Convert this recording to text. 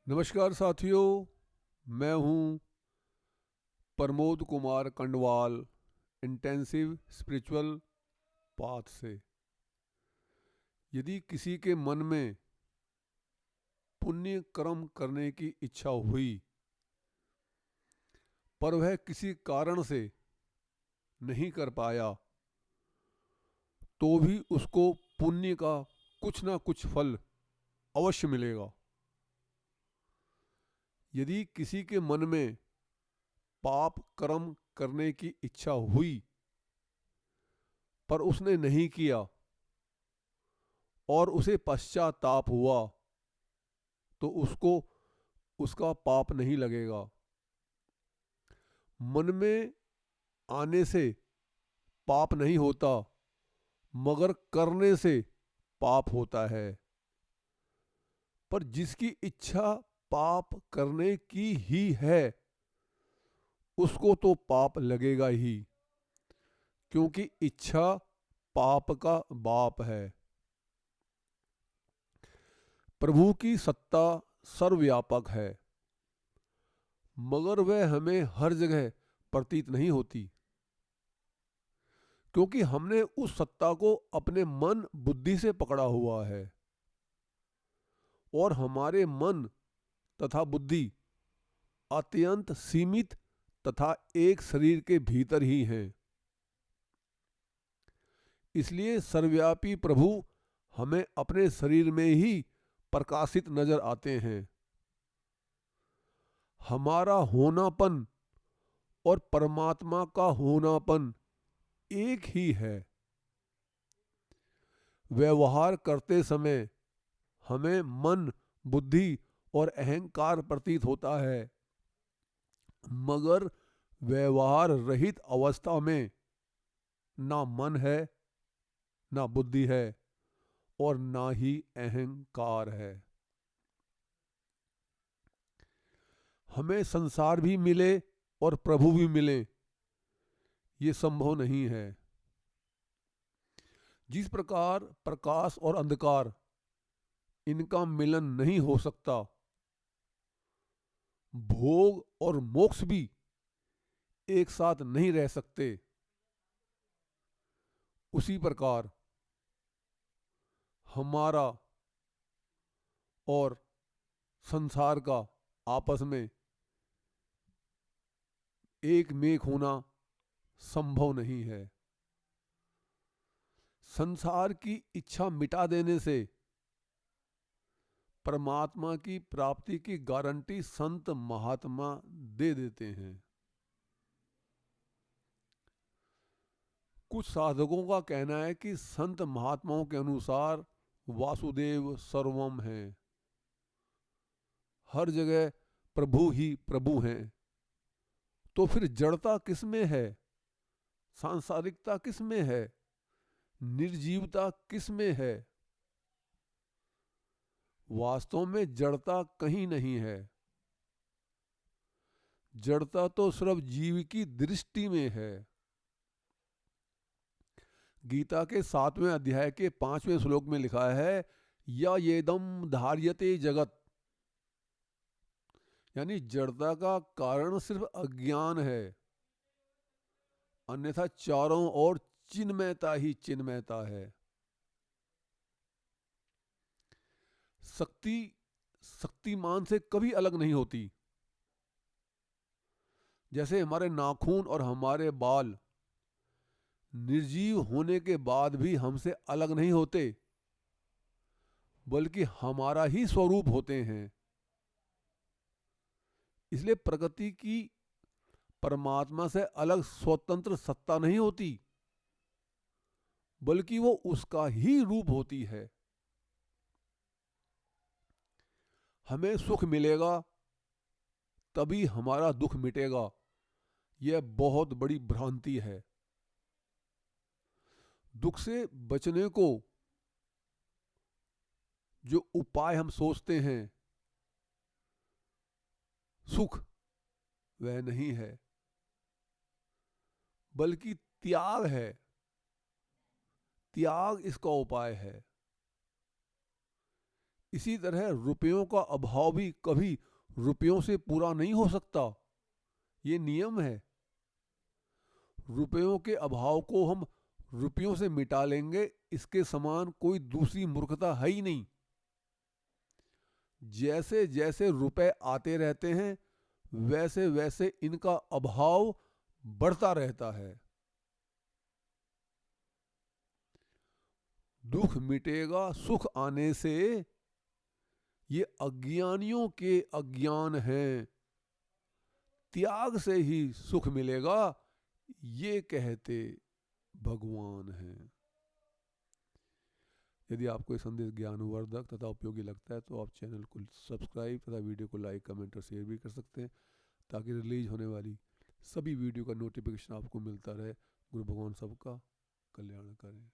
नमस्कार साथियों। मैं हूं Pramod Kumar Kandwal, intensive spiritual path से। यदि किसी के मन में पुण्य कर्म करने की इच्छा हुई, पर वह किसी कारण से नहीं कर पाया, तो भी उसको पुण्य का कुछ ना कुछ फल अवश्य मिलेगा। यदि किसी के मन में पाप कर्म करने की इच्छा हुई, पर उसने नहीं किया और उसे पश्चाताप हुआ, तो उसको उसका पाप नहीं लगेगा। मन में आने से पाप नहीं होता, मगर करने से पाप होता है। पर जिसकी इच्छा पाप करने की ही है, उसको तो पाप लगेगा ही, क्योंकि इच्छा पाप का बाप है। प्रभु की सत्ता सर्वव्यापक है, मगर वह हमें हर जगह प्रतीत नहीं होती, क्योंकि हमने उस सत्ता को अपने मन बुद्धि से पकड़ा हुआ है। और हमारे मन तथा बुद्धि अत्यंत सीमित तथा एक शरीर के भीतर ही हैं। इसलिए सर्वव्यापी प्रभु हमें अपने शरीर में ही प्रकाशित नजर आते हैं। हमारा होनापन और परमात्मा का होनापन एक ही है। व्यवहार करते समय हमें मन, बुद्धि और अहंकार प्रतीत होता है, मगर व्यवहार रहित अवस्था में ना मन है, ना बुद्धि है, और ना ही अहंकार है। हमें संसार भी मिले और प्रभु भी मिले, ये संभव नहीं है। जिस प्रकार प्रकाश और अंधकार, इनका मिलन नहीं हो सकता, भोग और मोक्ष भी एक साथ नहीं रह सकते, उसी प्रकार हमारा और संसार का आपस में एक मेक होना संभव नहीं है। संसार की इच्छा मिटा देने से परमात्मा की प्राप्ति की गारंटी संत महात्मा दे देते हैं। कुछ साधकों का कहना है कि संत महात्माओं के अनुसार वासुदेव सर्वम है, हर जगह प्रभु ही प्रभु हैं। तो फिर जड़ता किस में है, सांसारिकता किस में है, निर्जीवता किस में है? वास्तव में जड़ता कहीं नहीं है। जड़ता तो सिर्फ जीव की दृष्टि में है। गीता के 7वें अध्याय के 5वें श्लोक में लिखा है, या येदम धार्यते जगत, यानी जड़ता का कारण सिर्फ अज्ञान है, अन्यथा चारों ओर चिन्मयता ही चिन्मयता है। शक्ति शक्तिमान से कभी अलग नहीं होती। जैसे हमारे नाखून और हमारे बाल निर्जीव होने के बाद भी हमसे अलग नहीं होते, बल्कि हमारा ही स्वरूप होते हैं। इसलिए प्रकृति की परमात्मा से अलग स्वतंत्र सत्ता नहीं होती, बल्कि वो उसका ही रूप होती है। हमें सुख मिलेगा तभी हमारा दुख मिटेगा, यह बहुत बड़ी भ्रांति है। दुख से बचने को जो उपाय हम सोचते हैं, सुख वह नहीं है, बल्कि त्याग है। त्याग इसका उपाय है। इसी तरह रुपयों का अभाव भी कभी रुपयों से पूरा नहीं हो सकता। ये नियम है। रुपयों के अभाव को हम रुपयों से मिटा लेंगे, इसके समान कोई दूसरी मूर्खता है ही नहीं। जैसे जैसे रुपए आते रहते हैं वैसे वैसे इनका अभाव बढ़ता रहता है। दुख मिटेगा सुख आने से, ये अज्ञानियों के अज्ञान है। त्याग से ही सुख मिलेगा, ये कहते भगवान हैं। यदि आपको ये संदेश ज्ञानवर्धक तथा उपयोगी लगता है तो आप चैनल को सब्सक्राइब तथा वीडियो को लाइक, कमेंट और शेयर भी कर सकते हैं, ताकि रिलीज होने वाली सभी वीडियो का नोटिफिकेशन आपको मिलता रहे। गुरु भगवान सबका कल्याण करें।